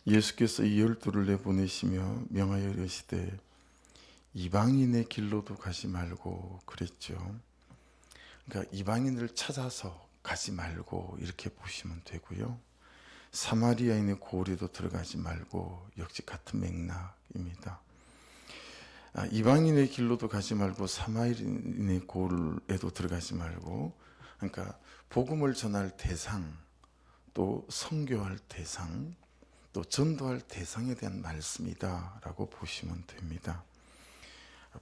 예수께서 이 12를 내보내시며 명하여 이르시되 이방인의 길로도 가지 말고 그랬죠. 그러니까 이방인을 찾아서 가지 말고 이렇게 보시면 되고요. 사마리아인의 고을에도 들어가지 말고 역시 같은 맥락입니다. 이방인의 길로도 가지 말고 사마리아인의 고을에도 들어가지 말고, 그러니까 복음을 전할 대상, 또 선교할 대상, 또 전도할 대상에 대한 말씀이다 라고 보시면 됩니다.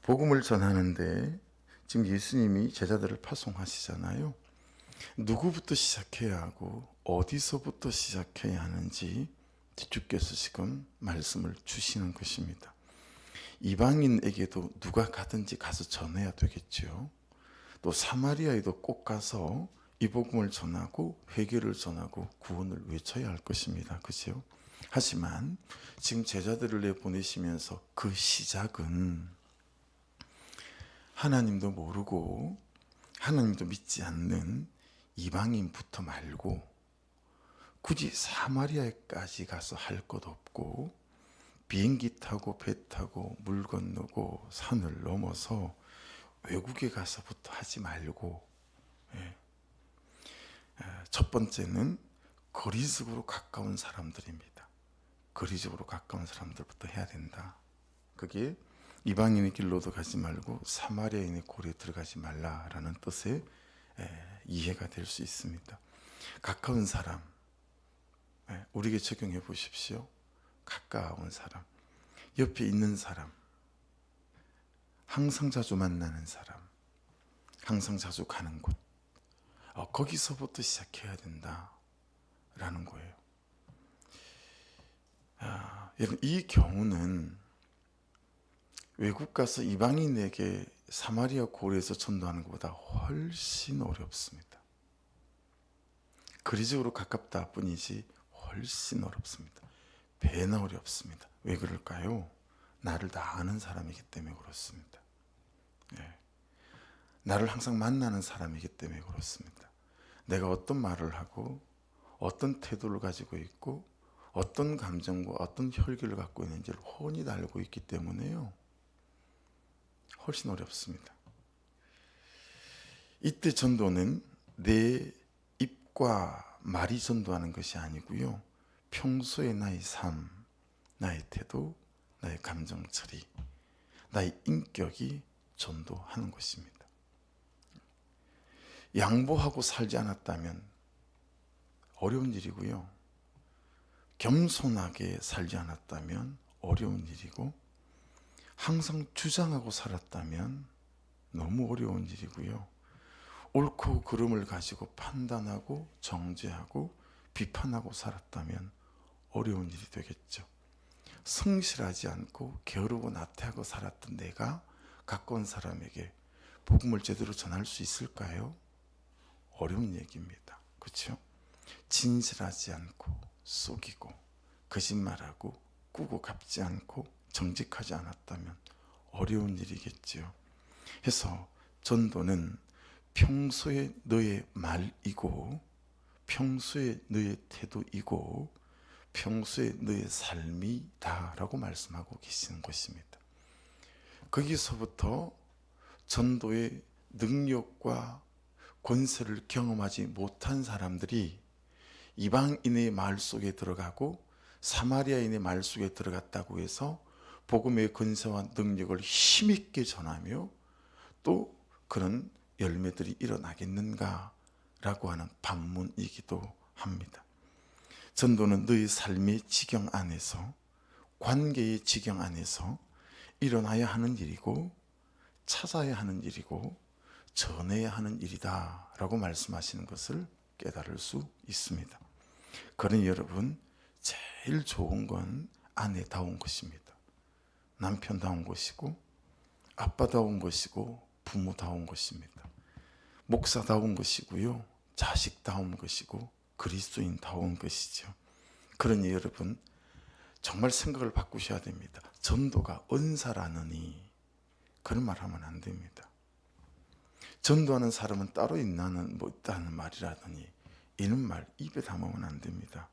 복음을 전하는데 지금 예수님이 제자들을 파송하시잖아요. 누구부터 시작해야 하고 어디서부터 시작해야 하는지 주께서 지금 말씀을 주시는 것입니다. 이방인에게도 누가 가든지 가서 전해야 되겠죠. 또 사마리아에도 꼭 가서 이 복음을 전하고 회개를 전하고 구원을 외쳐야 할 것입니다. 그렇죠? 하지만 지금 제자들을 내보내시면서 그 시작은 하나님도 모르고 하나님도 믿지 않는 이방인부터 말고 굳이 사마리아까지 가서 할 것 없고 비행기 타고 배 타고 물 건너고 산을 넘어서 외국에 가서부터 하지 말고, 첫 번째는 거리적으로 가까운 사람들입니다. 거리적으로 가까운 사람들부터 해야 된다. 그게 이방인의 길로도 가지 말고 사마리아인의 고리에 들어가지 말라라는 뜻의 이해가 될 수 있습니다. 가까운 사람, 우리에게 적용해 보십시오. 가까운 사람, 옆에 있는 사람, 항상 자주 만나는 사람, 항상 자주 가는 곳, 거기서부터 시작해야 된다라는 거예요. 여러분, 이 경우는 외국 가서 이방인에게 사마리아 고을에서 전도하는 것보다 훨씬 어렵습니다. 거리적으로 가깝다 뿐이지 훨씬 어렵습니다. 배나 어렵습니다. 왜 그럴까요? 나를 다 아는 사람이기 때문에 그렇습니다. 나를 항상 만나는 사람이기 때문에 그렇습니다. 내가 어떤 말을 하고 어떤 태도를 가지고 있고 어떤 감정과 어떤 혈기를 갖고 있는지를 훤히 다 알고 있기 때문에요. 훨씬 어렵습니다. 이때 전도는 내 입과 말이 전도하는 것이 아니고요. 평소의 나의 삶, 나의 태도, 나의 감정 처리, 나의 인격이 전도하는 것입니다. 양보하고 살지 않았다면 어려운 일이고요. 겸손하게 살지 않았다면 어려운 일이고, 항상 주장하고 살았다면 너무 어려운 일이고요. 옳고 그름을 가지고 판단하고 정죄하고 비판하고 살았다면 어려운 일이 되겠죠. 성실하지 않고 게으르고 나태하고 살았던 내가 가까운 사람에게 복음을 제대로 전할 수 있을까요? 어려운 얘기입니다. 그렇죠? 진실하지 않고 속이고 거짓말하고 꾸고 갚지 않고 정직하지 않았다면 어려운 일이겠지요. 그래서 전도는 평소에 너의 말이고 평소에 너의 태도이고 평소에 너의 삶이다라고 말씀하고 계시는 것입니다. 거기서부터 전도의 능력과 권세를 경험하지 못한 사람들이 이방인의 말 속에 들어가고 사마리아인의 말 속에 들어갔다고 해서 복음의 권세와 능력을 힘있게 전하며 또 그런 열매들이 일어나겠는가라고 하는 반문이기도 합니다. 전도는 너의 삶의 지경 안에서, 관계의 지경 안에서 일어나야 하는 일이고 찾아야 하는 일이고 전해야 하는 일이다 라고 말씀하시는 것을 깨달을 수 있습니다. 그러니 여러분, 제일 좋은 건 아내다운 것입니다. 남편다운 것이고 아빠다운 것이고 부모다운 것입니다. 목사다운 것이고요, 자식다운 것이고 그리스도인다운 것이죠. 그러니 여러분, 정말 생각을 바꾸셔야 됩니다. 전도가 은사라느니 그런 말 하면 안 됩니다. 전도하는 사람은 따로 있나는 뭐 있다는 말이라더니 이런 말 입에 담으면 안 됩니다.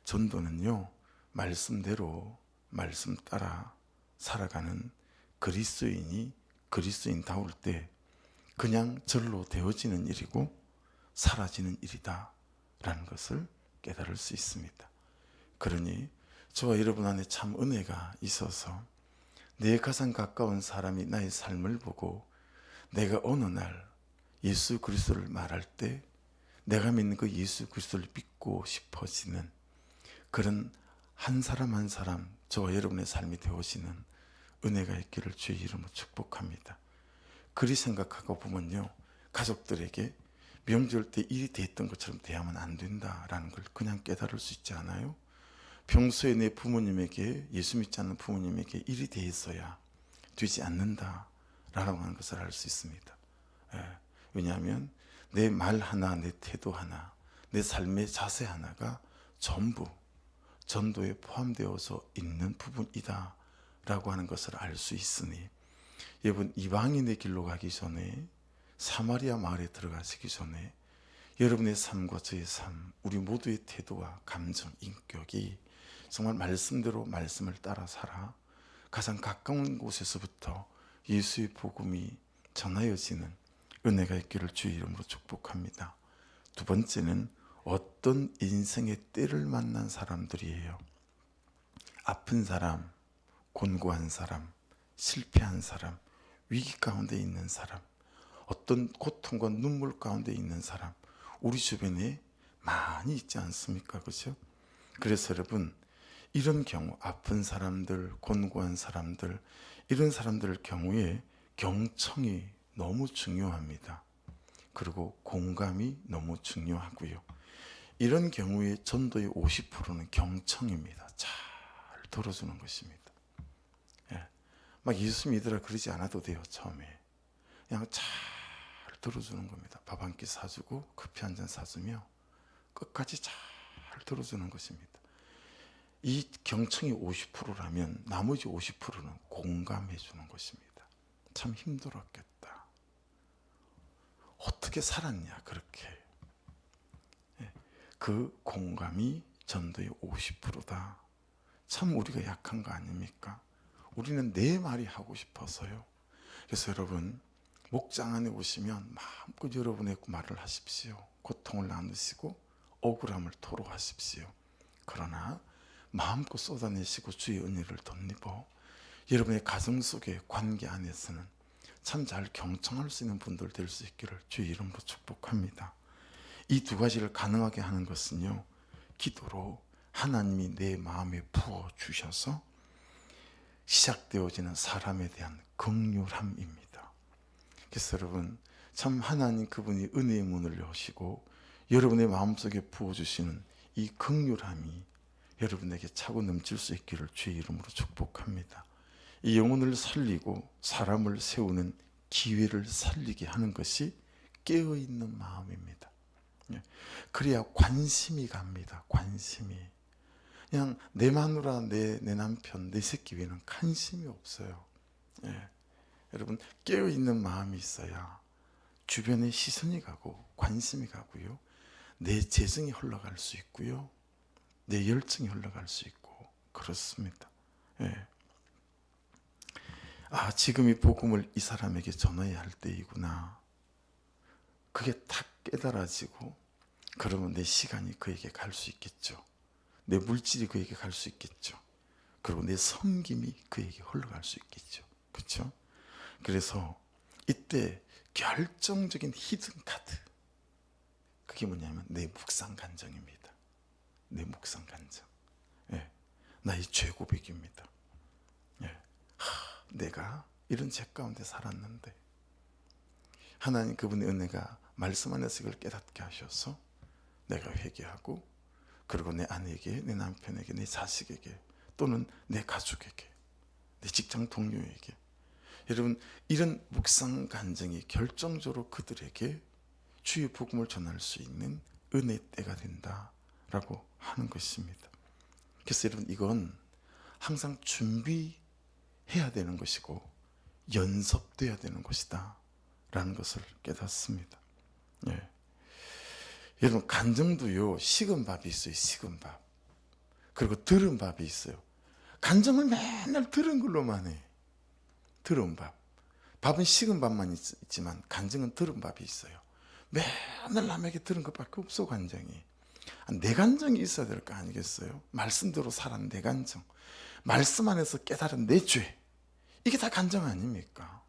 전도는요, 말씀대로 말씀 따라 살아가는 그리스도인이 그리스도인다울 때 그냥 절로 되어지는 일이고 사라지는 일이다 라는 것을 깨달을 수 있습니다. 그러니 저와 여러분 안에 참 은혜가 있어서 내 가장 가까운 사람이 나의 삶을 보고 내가 어느 날 예수 그리스도를 말할 때 내가 믿는 그 예수 그리스도를 믿고 싶어지는 그런 한 사람 한 사람 저와 여러분의 삶이 되어지는 은혜가 있기를 주의 이름으로 축복합니다. 그리 생각하고 보면요, 가족들에게 명절 때 일이 됐던 것처럼 대하면 안 된다라는 걸 그냥 깨달을 수 있지 않아요? 평소에 내 부모님에게, 예수 믿지 않는 부모님에게 일이 돼 있어야 되지 않는다라고 하는 것을 알 수 있습니다. 왜냐하면 내 말 하나, 내 태도 하나, 내 삶의 자세 하나가 전부 전도에 포함되어서 있는 부분이다 라고 하는 것을 알 수 있으니, 여러분 이방인의 길로 가기 전에, 사마리아 마을에 들어가시기 전에 여러분의 삶과 저의 삶, 우리 모두의 태도와 감정, 인격이 정말 말씀대로 말씀을 따라 살아 가장 가까운 곳에서부터 예수의 복음이 전하여지는 은혜가 있기를 주의 이름으로 축복합니다. 두 번째는 어떤 인생의 때를 만난 사람들이에요. 아픈 사람, 곤고한 사람, 실패한 사람, 위기 가운데 있는 사람, 어떤 고통과 눈물 가운데 있는 사람, 우리 주변에 많이 있지 않습니까? 그렇죠? 그래서 여러분, 이런 경우, 아픈 사람들, 곤고한 사람들, 이런 사람들 경우에 경청이 너무 중요합니다. 그리고 공감이 너무 중요하고요. 이런 경우에 전도의 50%는 경청입니다. 잘 들어주는 것입니다. 막 예수 믿으라 그러지 않아도 돼요. 처음에 그냥 잘 들어주는 겁니다. 밥 한 끼 사주고 커피 한 잔 사주며 끝까지 잘 들어주는 것입니다. 이 경청이 50%라면 나머지 50%는 공감해 주는 것입니다. 참 힘들었겠다. 어떻게 살았냐 그렇게. 그 공감이 전도의 50%다. 참 우리가 약한 거 아닙니까? 우리는 내 말이 하고 싶어서요. 그래서 여러분, 목장 안에 오시면 마음껏 여러분의 말을 하십시오. 고통을 나누시고 억울함을 토로하십시오. 그러나 마음껏 쏟아내시고 주의 은혜를 덧입어 여러분의 가정 속의 관계 안에서는 참 잘 경청할 수 있는 분들 될 수 있기를 주의 이름으로 축복합니다. 이 두 가지를 가능하게 하는 것은요, 기도로 하나님이 내 마음에 부어주셔서 시작되어지는 사람에 대한 긍휼함입니다. 그래서 여러분, 참 하나님 그분이 은혜의 문을 여시고 여러분의 마음속에 부어주시는 이 긍휼함이 여러분에게 차고 넘칠 수 있기를 주의 이름으로 축복합니다. 이 영혼을 살리고 사람을 세우는 기회를 살리게 하는 것이 깨어있는 마음입니다. 그래야 관심이 갑니다. 관심이. 그냥 내 마누라, 내 남편, 내 새끼 외에는 관심이 없어요. 여러분, 깨어있는 마음이 있어야 주변에 시선이 가고 관심이 가고요, 내 재정이 흘러갈 수 있고요, 내 열정이 흘러갈 수 있고 그렇습니다. 지금 이 복음을 이 사람에게 전해야 할 때이구나. 그게 탁 깨달아지고, 그러면 내 시간이 그에게 갈 수 있겠죠. 내 물질이 그에게 갈 수 있겠죠. 그리고 내 섬김이 그에게 흘러갈 수 있겠죠. 그렇죠? 그래서 이때 결정적인 히든 카드, 그게 뭐냐면 내 묵상 간정입니다. 내 묵상 간정. 나의 죄 고백입니다. 내가 이런 죄 가운데 살았는데 하나님 그분의 은혜가 말씀 안에서 이걸 깨닫게 하셔서 내가 회개하고, 그리고 내 아내에게, 내 남편에게, 내 자식에게, 또는 내 가족에게, 내 직장 동료에게, 여러분 이런 묵상 간증이 결정적으로 그들에게 주의 복음을 전할 수 있는 은혜 때가 된다라고 하는 것입니다. 그래서 여러분, 이건 항상 준비해야 되는 것이고 연습돼야 되는 것이다 라는 것을 깨닫습니다. 여러분, 간증도요, 식은 밥이 있어요. 식은 밥. 그리고 들은 밥이 있어요. 간증을 맨날 들은 걸로만 해. 들은 밥. 밥은 식은 밥만 있지만 간증은 들은 밥이 있어요. 맨날 남에게 들은 것밖에 없어. 간증이. 내 간증이 있어야 될 거 아니겠어요? 말씀대로 살아는 내 간증, 말씀 안에서 깨달은 내 죄, 이게 다 간증 아닙니까?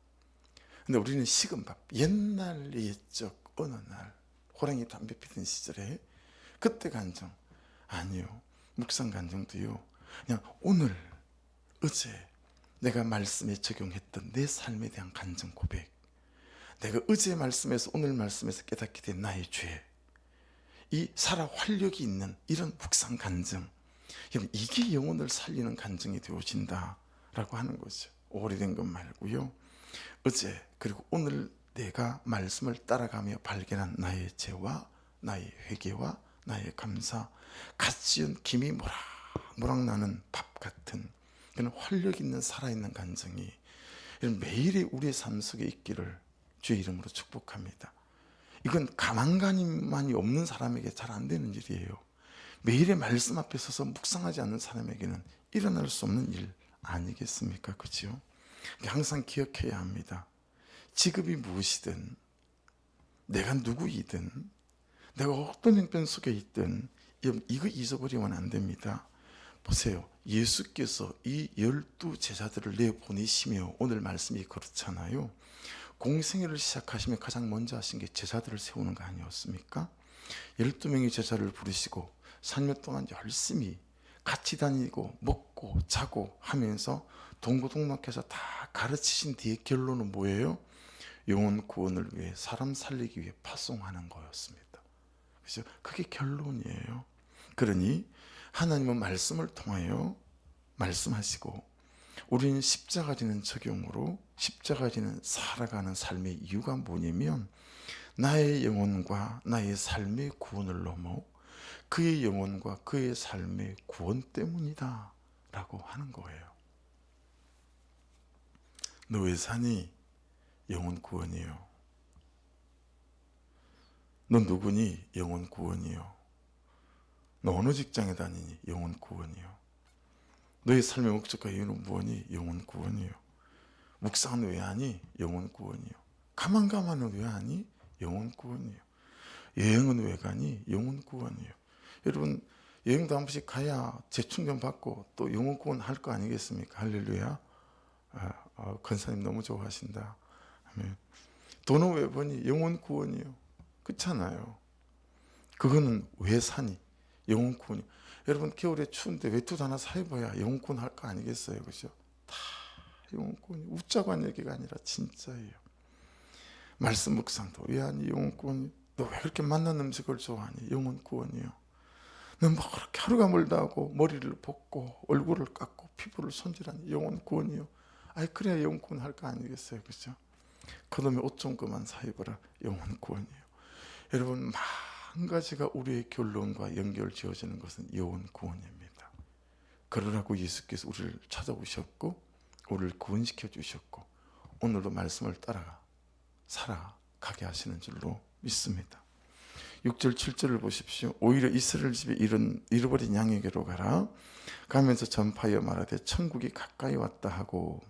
근데 우리는 식은 밥, 옛날 옛적 어느 날 호랑이 담배 피던 시절에 그때 간증 아니요. 묵상 간증도요, 그냥 오늘 어제 내가 말씀에 적용했던 내 삶에 대한 간증 고백, 내가 어제 말씀에서 오늘 말씀에서 깨닫게 된 나의 죄, 이 살아 활력이 있는 이런 묵상 간증, 이게 영혼을 살리는 간증이 되어진다라고 하는 거죠. 오래된 것 말고요, 어제 그리고 오늘 내가 말씀을 따라가며 발견한 나의 죄와 나의 회개와 나의 감사, 갓 지은 김이 모락모락 나는 밥 같은 그런 활력 있는 살아있는 간증이 매일이 우리의 삶 속에 있기를 주의 이름으로 축복합니다. 이건 가망가님만이 없는 사람에게 잘 안 되는 일이에요. 매일의 말씀 앞에 서서 묵상하지 않는 사람에게는 일어날 수 없는 일 아니겠습니까? 그렇죠? 항상 기억해야 합니다. 직업이 무엇이든, 내가 누구이든, 내가 어떤 형편 속에 있든 이거 잊어버리면 안 됩니다. 보세요. 예수께서 이 12 제자들을 내보내시며 오늘 말씀이 그렇잖아요. 공생애를 시작하시면 가장 먼저 하신 게 제자들을 세우는 거 아니었습니까? 12명의 제자를 부르시고 3년 동안 열심히 같이 다니고 먹고 자고 하면서 동고동락해서 다 가르치신 뒤에 결론은 뭐예요? 영혼 구원을 위해, 사람 살리기 위해 파송하는 거였습니다. 그래서 그게 결론이에요. 그러니 하나님은 말씀을 통하여 말씀하시고 우리는 십자가 지는 적용으로 십자가 지는 살아가는 삶의 이유가 뭐냐면 나의 영혼과 나의 삶의 구원을 넘어 그의 영혼과 그의 삶의 구원 때문이다 라고 하는 거예요. 너 왜 사니? 영혼 구원이요. 너 누구니? 영혼 구원이요. 너 어느 직장에 다니니? 영혼 구원이요. 너의 삶의 목적과 이유는 뭐니? 영혼 구원이요. 묵상은 왜 하니? 영혼 구원이요. 가만가만은 왜 하니? 영혼 구원이요. 여행은 왜 가니? 영혼 구원이요. 여러분, 여행도 한 번씩 가야 재충전 받고 또 영혼 구원 할 거 아니겠습니까? 할렐루야. 권사님 너무 좋아하신다. 아멘. 돈은 왜 버니? 영혼 구원이요. 그렇잖아요. 그거는 왜 사니? 영혼 구원이요. 여러분, 겨울에 추운데 외투도 하나 사입어야 영혼 구원 할 거 아니겠어요? 그죠? 다 영혼 구원이 웃자고 한 얘기가 아니라 진짜예요. 말씀 묵상도 왜 하니? 영혼 구원이. 너 왜 그렇게 맛난 음식을 좋아하니? 영혼 구원이요. 너 뭐 그렇게 하루가 멀다 하고 머리를 볶고 얼굴을 깎고 피부를 손질하니? 영혼 구원이요. 아이, 그래야 영혼 구원 할 거 아니겠어요? 그죠? 그놈의 옷 좀 그만 사입어라. 영혼 구원이요. 여러분, 한 가지가 우리의 결론과 연결 지어지는 것은 영혼 구원입니다. 그러라고 예수께서 우리를 찾아오셨고 우리를 구원시켜 주셨고 오늘도 말씀을 따라 살아가게 하시는 줄로 믿습니다. 6절 7절을 보십시오. 오히려 이스라엘 집에 잃어버린 양에게로 가라. 가면서 전파하여 말하되 천국이 가까이 왔다 하고,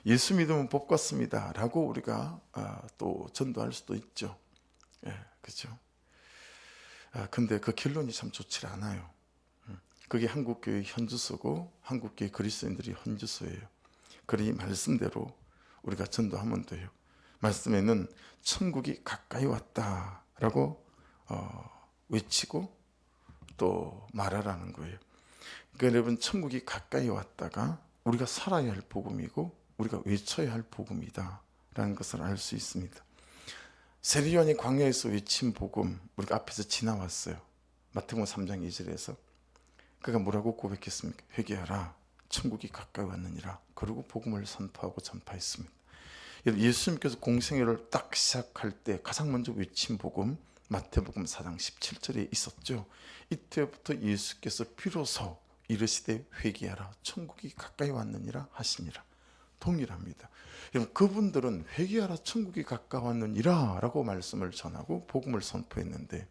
예수 믿으면 복 같습니다 라고 우리가 또 전도할 수도 있죠. 그렇죠. 근데 그 결론이 참 좋지 않아요. 그게 한국교회 현주소고 한국교회 그리스도인들이 현주소예요. 그러니 말씀대로 우리가 전도하면 돼요. 말씀에는 천국이 가까이 왔다라고 외치고 또 말하라는 거예요. 그러니까 여러분, 천국이 가까이 왔다가 우리가 살아야 할 복음이고 우리가 외쳐야 할 복음이다 라는 것을 알 수 있습니다. 세례요한이 광야에서 외친 복음, 우리가 앞에서 지나왔어요. 마태복음 3장 2절에서 그가 뭐라고 고백했습니까? 회개하라, 천국이 가까이 왔느니라. 그리고 복음을 선포하고 전파했습니다. 예수님께서 공생애를 딱 시작할 때 가장 먼저 외친 복음, 마태복음 4장 17절에 있었죠. 이때부터 예수께서 비로소 이르시되 회개하라, 천국이 가까이 왔느니라 하시니라. 동일합니다. 여러분, 그분들은 회개하라, 천국이 가까웠느니라 라고 말씀을 전하고 복음을 선포했는데,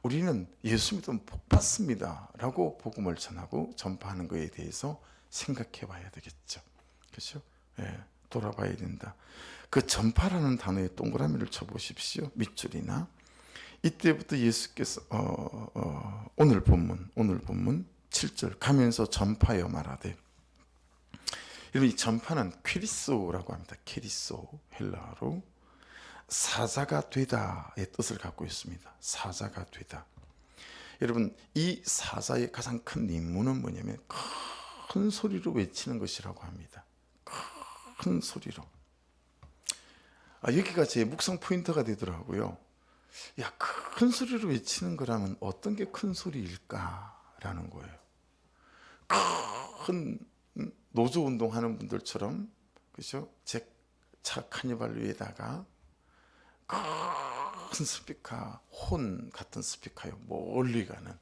우리는 예수 믿으면 복 받습니다 라고 복음을 전하고 전파하는 것에 대해서 생각해 봐야 되겠죠. 그렇죠? 예, 돌아봐야 된다. 그 전파라는 단어에 동그라미를 쳐보십시오. 밑줄이나. 이때부터 예수께서 오늘 본문 7절 가면서 전파여 말하되, 여러분 이 전파는 퀴리소라고 합니다. 퀴리소, 헬라어로 사자가 되다의 뜻을 갖고 있습니다. 사자가 되다. 여러분 이 사자의 가장 큰 임무는 뭐냐면 큰 소리로 외치는 것이라고 합니다. 큰 소리로. 여기가 제 묵상 포인트가 되더라고요. 야, 큰 소리로 외치는 거라면 어떤 게 큰 소리일까라는 거예요. 큰 노조 운동하는 분들처럼, 그렇죠? 제 차 카니발 위에다가 큰 스피커, 혼 같은 스피커요. 멀리 가는.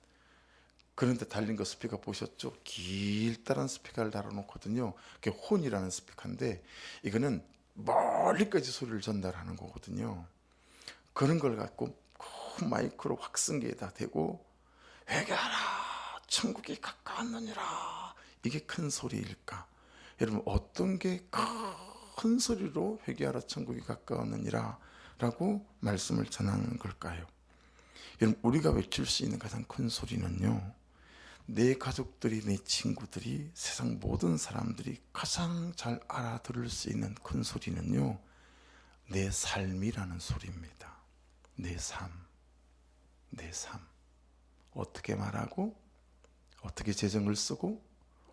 그런데 달린 거 스피커 보셨죠? 길다란 스피커를 달아놓거든요. 그게 혼이라는 스피커인데 이거는 멀리까지 소리를 전달하는 거거든요. 그런 걸 갖고 큰 마이크로 확성기에다 대고 회개하라 천국이 가까웠느니라. 이게 큰 소리일까? 여러분 어떤 게 큰 소리로 회개하라 천국이 가까웠느니라 라고 말씀을 전하는 걸까요? 여러분 우리가 외칠 수 있는 가장 큰 소리는요, 내 가족들이, 내 친구들이, 세상 모든 사람들이 가장 잘 알아들을 수 있는 큰 소리는요, 내 삶이라는 소리입니다. 내 삶. 어떻게 말하고, 어떻게 재정을 쓰고,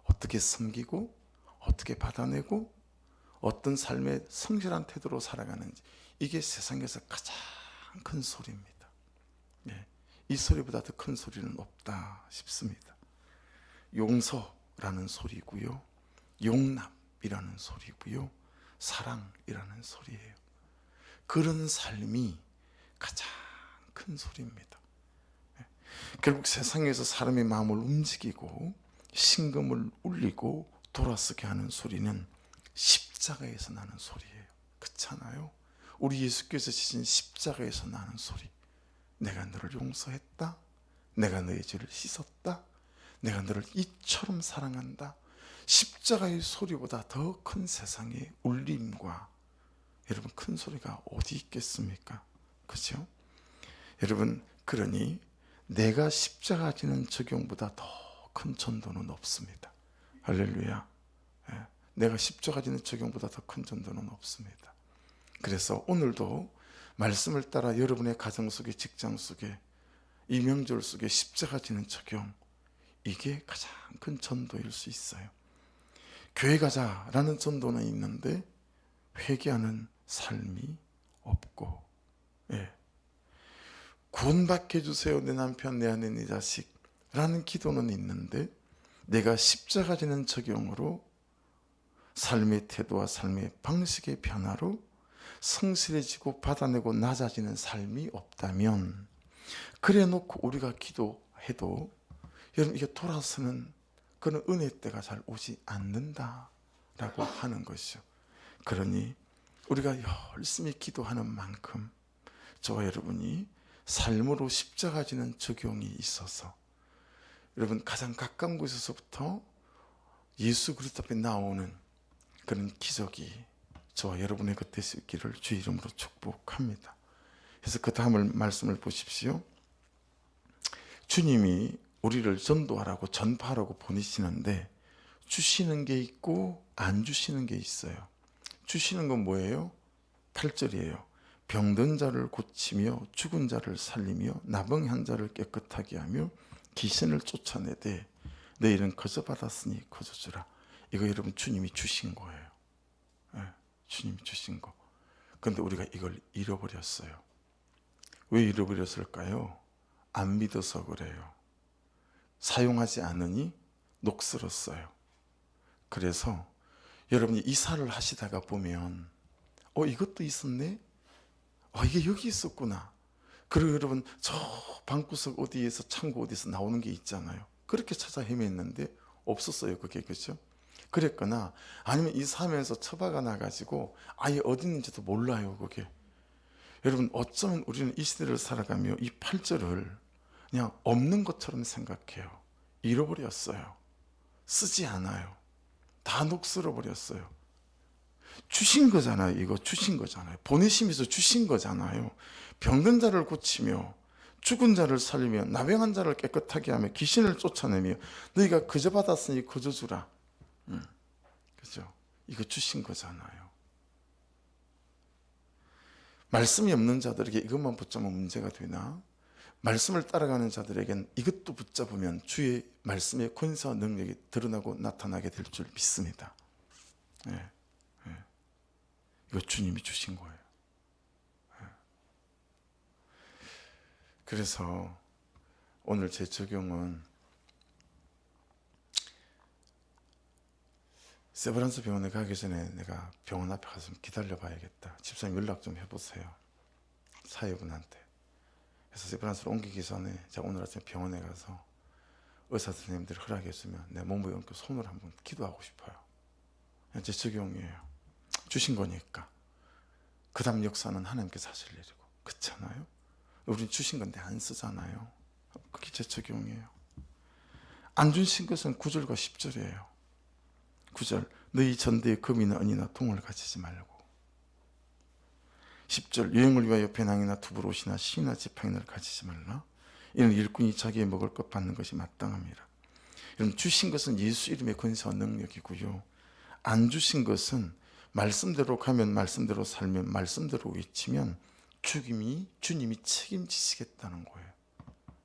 어떻게 섬기고, 어떻게 받아내고, 어떤 삶의 성실한 태도로 살아가는지, 이게 세상에서 가장 큰 소리입니다. 예, 이 소리보다 더 큰 소리는 없다 싶습니다. 용서라는 소리고요, 용납이라는 소리고요, 사랑이라는 소리예요. 그런 삶이 가장 큰 소리입니다. 결국 세상에서 사람의 마음을 움직이고 심금을 울리고 돌아서게 하는 소리는 십자가에서 나는 소리예요. 그렇잖아요. 우리 예수께서 지신 십자가에서 나는 소리. 내가 너를 용서했다. 내가 너의 죄를 씻었다. 내가 너를 이처럼 사랑한다. 십자가의 소리보다 더 큰 세상의 울림과, 여러분 큰 소리가 어디 있겠습니까? 그렇죠? 여러분 그러니 내가 십자가 지는 적용보다 더 큰 전도는 없습니다. 할렐루야. 예, 내가 십자가 지는 적용보다 더 큰 전도는 없습니다. 그래서 오늘도 말씀을 따라 여러분의 가정 속에, 직장 속에, 이 명절 속에 십자가 지는 적용, 이게 가장 큰 전도일 수 있어요. 교회 가자라는 전도는 있는데 회개하는 삶이 없고, 예. 구원받게 해주세요 내 남편, 내 아내, 내 자식 라는 기도는 있는데 내가 십자가 지는 적용으로 삶의 태도와 삶의 방식의 변화로 성실해지고 받아내고 낮아지는 삶이 없다면, 그래 놓고 우리가 기도해도 여러분 이게 돌아서는 그런 은혜 때가 잘 오지 않는다라고 하는 것이죠. 그러니 우리가 열심히 기도하는 만큼 저와 여러분이 삶으로 십자가 지는 적용이 있어서 여러분 가장 가까운 곳에서부터 예수 그리스도 앞에 나오는 그런 기적이 저와 여러분의 곁에 있기를 주의 이름으로 축복합니다. 그래서 그 다음을 말씀을 보십시오. 주님이 우리를 전도하라고 전파하라고 보내시는데 주시는 게 있고 안 주시는 게 있어요. 주시는 건 뭐예요? 8절이에요. 병든 자를 고치며 죽은 자를 살리며 나병한 자를 깨끗하게 하며 귀신을 쫓아내되 너희는 거저 받았으니 거저 주라. 이거 여러분 주님이 주신 거예요. 네, 주님이 주신 거. 그런데 우리가 이걸 잃어버렸어요. 왜 잃어버렸을까요? 안 믿어서 그래요. 사용하지 않으니 녹슬었어요. 그래서 여러분이 이사를 하시다가 보면 이것도 있었네? 이게 여기 있었구나. 그리고 여러분 저 방구석 어디에서 창고 어디서 나오는 게 있잖아요. 그렇게 찾아 헤맸는데 없었어요. 그게. 그렇죠? 그랬거나 아니면 이사하면서 처박아 놔가지고 아예 어디 있는지도 몰라요. 그게. 여러분 어쩌면 우리는 이 시대를 살아가며 이 8절을 그냥 없는 것처럼 생각해요. 잃어버렸어요. 쓰지 않아요. 다 녹슬어 버렸어요. 주신 거잖아요. 이거 주신 거잖아요. 보내심에서 주신 거잖아요. 병든 자를 고치며 죽은 자를 살리며 나병한 자를 깨끗하게 하며 귀신을 쫓아내며 너희가 그저 받았으니 그저 주라. 그죠? 이거 주신 거잖아요. 말씀이 없는 자들에게 이것만 붙잡으면 문제가 되나? 말씀을 따라가는 자들에겐 이것도 붙잡으면 주의 말씀의 권세와 능력이 드러나고 나타나게 될 줄 믿습니다. 예. 이거 주님이 주신 거예요. 그래서 오늘 제 적용은 세브란스 병원에 가기 전에 내가 병원 앞에 가서 기다려 봐야겠다. 집사님 연락 좀 해보세요. 사회분한테. 그래서 세브란스를 옮기기 전에 제가 오늘 아침에 병원에 가서 의사 선생님들이 허락해 주면 내 몸부에 얹고 손을 한번 기도하고 싶어요. 제 적용이에요. 주신 거니까. 그 다음 역사는 하나님께서 하실 일이고. 그렇잖아요? 우린 주신 건데 안 쓰잖아요. 그게 제 적용이에요. 안 주신 것은 9절과 10절이에요. 9절 너희 전대에 금이나 은이나 동을 가지지 말고. 10절 여행을 위하여 배낭이나 두부옷이나 시나 지팡이를 가지지 말라. 이는 일꾼이 자기의 먹을 것 받는 것이 마땅함이라. 여러분 주신 것은 예수 이름의 권세와 능력이고요. 안 주신 것은 말씀대로 가면 말씀대로 살면 말씀대로 외치면 주님이 책임지시겠다는 거예요.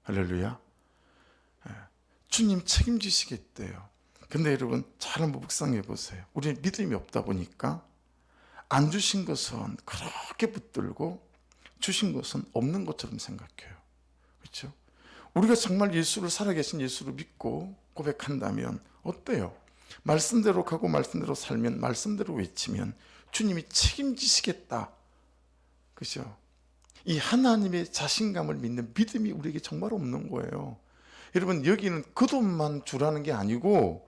할렐루야. 주님 책임지시겠대요. 근데 여러분 잘 한번 묵상해 보세요. 우리는 믿음이 없다 보니까 안 주신 것은 그렇게 붙들고 주신 것은 없는 것처럼 생각해요. 그렇죠? 우리가 정말 예수를 살아계신 예수를 믿고 고백한다면 어때요? 말씀대로 가고 말씀대로 살면 말씀대로 외치면 주님이 책임지시겠다. 그렇죠? 이 하나님의 자신감을 믿는 믿음이 우리에게 정말 없는 거예요. 여러분 여기는 그 돈만 주라는 게 아니고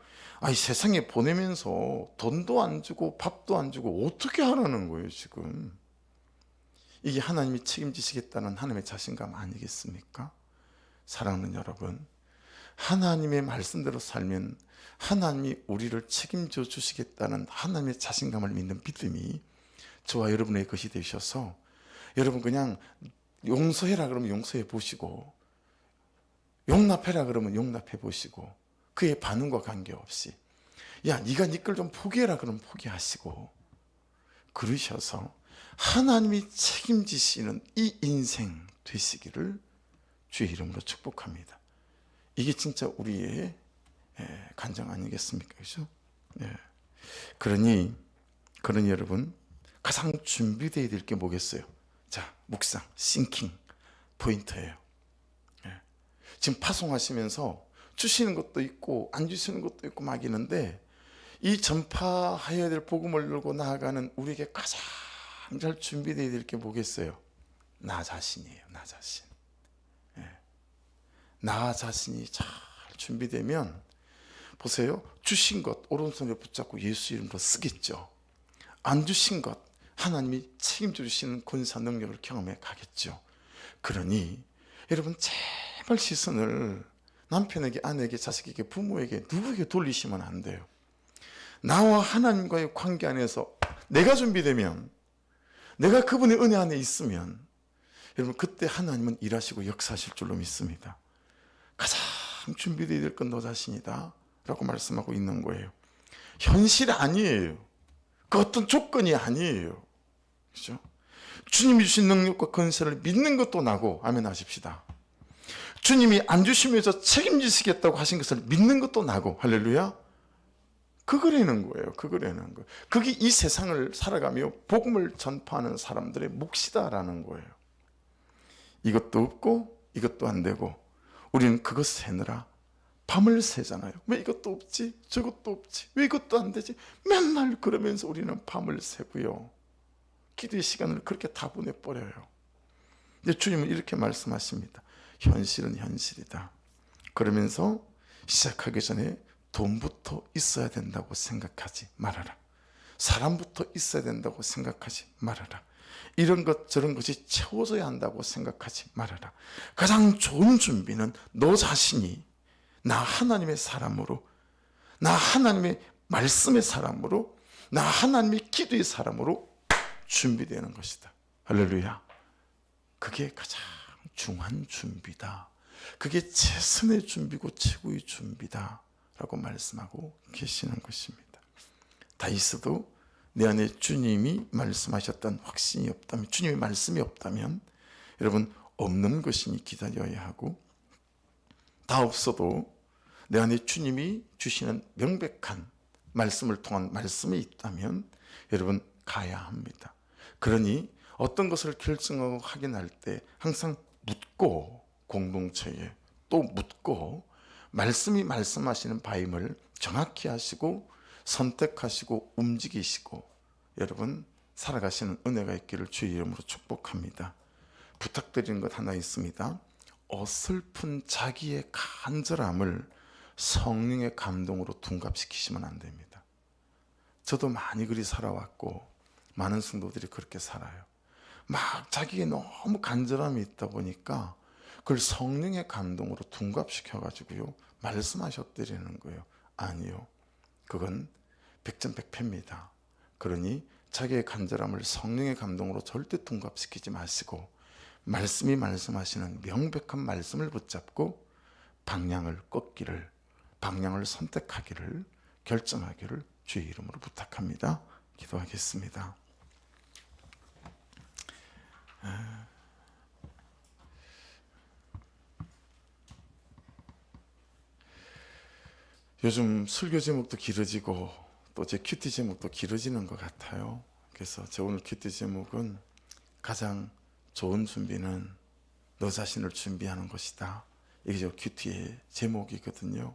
이 세상에 보내면서 돈도 안 주고 밥도 안 주고 어떻게 하라는 거예요 지금. 이게 하나님이 책임지시겠다는 하나님의 자신감 아니겠습니까? 사랑하는 여러분, 하나님의 말씀대로 살면 하나님이 우리를 책임져 주시겠다는 하나님의 자신감을 믿는 믿음이 저와 여러분의 것이 되셔서 여러분 그냥 용서해라 그러면 용서해 보시고 용납해라 그러면 용납해 보시고 그의 반응과 관계없이 야 네가 네 걸 좀 포기해라 그러면 포기하시고 그러셔서 하나님이 책임지시는 이 인생 되시기를 주의 이름으로 축복합니다. 이게 진짜 우리의 간증 아니겠습니까? 그렇죠? 그러니 여러분 가장 준비되어야 될 게 뭐겠어요? 자, 묵상, 싱킹 포인트예요. 지금 파송하시면서 주시는 것도 있고 안 주시는 것도 있고 막 있는데 이 전파해야 될 복음을 들고 나아가는 우리에게 가장 잘 준비되어야 될 게 뭐겠어요? 나 자신이에요. 나 자신. 나 자신이 잘 준비되면 보세요. 주신 것 오른손에 붙잡고 예수 이름으로 쓰겠죠. 안 주신 것 하나님이 책임져 주시는 권사 능력을 경험해 가겠죠. 그러니 여러분 제발 시선을 남편에게, 아내에게, 자식에게, 부모에게 누구에게 돌리시면 안 돼요. 나와 하나님과의 관계 안에서 내가 준비되면, 내가 그분의 은혜 안에 있으면 여러분 그때 하나님은 일하시고 역사하실 줄로 믿습니다. 가장 준비되어야 될 건 너 자신이다 라고 말씀하고 있는 거예요. 현실 아니에요. 그 어떤 조건이 아니에요. 그렇죠? 주님이 주신 능력과 권세를 믿는 것도 나고 아멘 하십시다. 주님이 안 주시면서 책임지시겠다고 하신 것을 믿는 것도 나고 할렐루야. 그거라는 거예요. 그거라는 거예요. 그게 이 세상을 살아가며 복음을 전파하는 사람들의 몫이다라는 거예요. 이것도 없고 이것도 안 되고 우리는 그것 세느라 밤을 새잖아요. 왜 이것도 없지? 저것도 없지? 왜 이것도 안 되지? 맨날 그러면서 우리는 밤을 새고요. 기도의 시간을 그렇게 다 보내버려요. 근데 주님은 이렇게 말씀하십니다. 현실은 현실이다. 그러면서 시작하기 전에 돈부터 있어야 된다고 생각하지 말아라. 사람부터 있어야 된다고 생각하지 말아라. 이런 것 저런 것이 채워져야 한다고 생각하지 말아라. 가장 좋은 준비는 너 자신이 나 하나님의 사람으로, 나 하나님의 말씀의 사람으로, 나 하나님의 기도의 사람으로 준비되는 것이다. 할렐루야. 그게 가장 중요한 준비다. 그게 최선의 준비고 최고의 준비다 라고 말씀하고 계시는 것입니다. 다윗도 내 안에 주님이 말씀하셨던 확신이 없다면, 주님의 말씀이 없다면 여러분 없는 것이니 기다려야 하고, 다 없어도 내 안에 주님이 주시는 명백한 말씀을 통한 말씀이 있다면 여러분 가야 합니다. 그러니 어떤 것을 결정하고 확인할 때 항상 묻고, 공동체에 또 묻고, 말씀이 말씀하시는 바임을 정확히 하시고 선택하시고 움직이시고 여러분 살아가시는 은혜가 있기를 주의 이름으로 축복합니다. 부탁드리는 것 하나 있습니다. 어설픈 자기의 간절함을 성령의 감동으로 둔갑시키시면 안 됩니다. 저도 많이 그리 살아왔고 많은 성도들이 그렇게 살아요. 막 자기의 너무 간절함이 있다 보니까 그걸 성령의 감동으로 둔갑시켜가지고요 말씀하셨다는 거예요. 아니요, 그건 백전백패입니다. 그러니 자기의 간절함을 성령의 감동으로 절대 둔갑시키지 마시고 말씀이 말씀하시는 명백한 말씀을 붙잡고 방향을 꺾기를, 방향을 선택하기를, 결정하기를 주의 이름으로 부탁합니다. 기도하겠습니다. 요즘 설교 제목도 길어지고 또 제 큐티 제목도 길어지는 것 같아요. 그래서 제 오늘 큐티 제목은 가장 좋은 준비는 너 자신을 준비하는 것이다. 이게 저 큐티의 제목이거든요.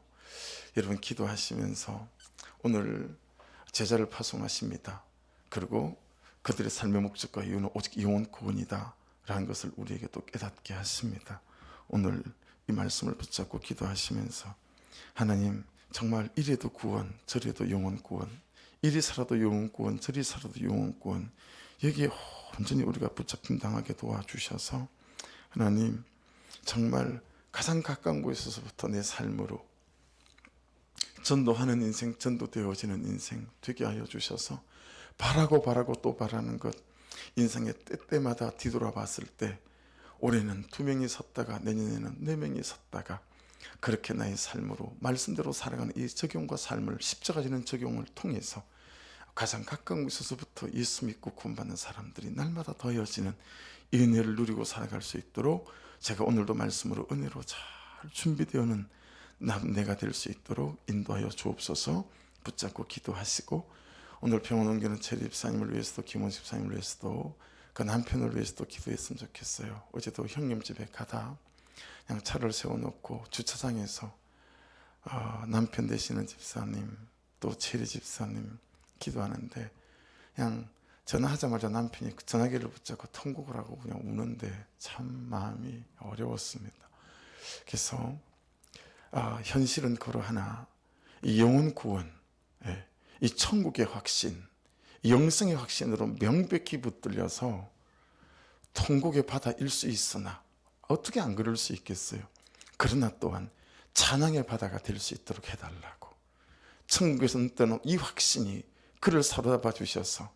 여러분 기도하시면서 오늘 제자를 파송하십니다. 그리고 그들의 삶의 목적과 이유는 오직 영혼 구원이다 라는 것을 우리에게 또 깨닫게 하십니다. 오늘 이 말씀을 붙잡고 기도하시면서 하나님 정말 이래도 구원, 저래도 영혼 구원, 이리 살아도 영혼 구원, 저리 살아도 영혼 구원, 여기에 온전히 우리가 붙잡힘 당하게 도와주셔서 하나님 정말 가장 가까운 곳에서부터 내 삶으로 전도하는 인생, 전도되어지는 인생 되게 하여 주셔서 바라고 또 바라는 것, 인생의 때때마다 뒤돌아봤을 때 올해는 2명이 섰다가 내년에는 4명이 섰다가 그렇게 나의 삶으로 말씀대로 살아가는 이 적용과 삶을 십자가 지는 적용을 통해서 가장 가까운 곳에서부터 예수 믿고 구원받는 사람들이 날마다 더해지는 이 은혜를 누리고 살아갈 수 있도록 제가 오늘도 말씀으로 은혜로 잘 준비되어는 내가 될 수 있도록 인도하여 주옵소서. 붙잡고 기도하시고 오늘 병원 옮기는 최리 집사님을 위해서도 김원 집사님을 위해서도 그 남편을 위해서도 기도했으면 좋겠어요. 어제도 형님 집에 가다 그냥 차를 세워놓고 주차장에서 남편 되시는 집사님 또 최리 집사님 기도하는데 그냥 전화하자마자 남편이 전화기를 붙잡고 통곡을 하고 그냥 우는데 참 마음이 어려웠습니다. 그래서 현실은 그러하나 이 영혼 구원, 이 천국의 확신, 영생의 확신으로 명백히 붙들려서 통곡의 바다일 수 있으나 어떻게 안 그럴 수 있겠어요. 그러나 또한 찬양의 바다가 될 수 있도록 해달라고, 천국에서 떠는 이 확신이 그를 사로잡아 주셔서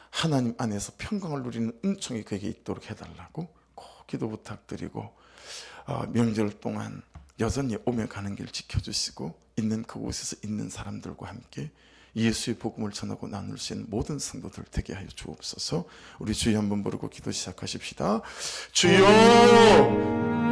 하나님 안에서 평강을 누리는 은총이 그에게 있도록 해달라고 꼭 기도 부탁드리고 명절 동안 여전히 오며 가는 길 지켜주시고 있는 그곳에서 있는 사람들과 함께 예수의 복음을 전하고 나눌 수 있는 모든 성도들 되게 하여 주옵소서. 우리 주여 한번 부르고 기도 시작하십시다. 주여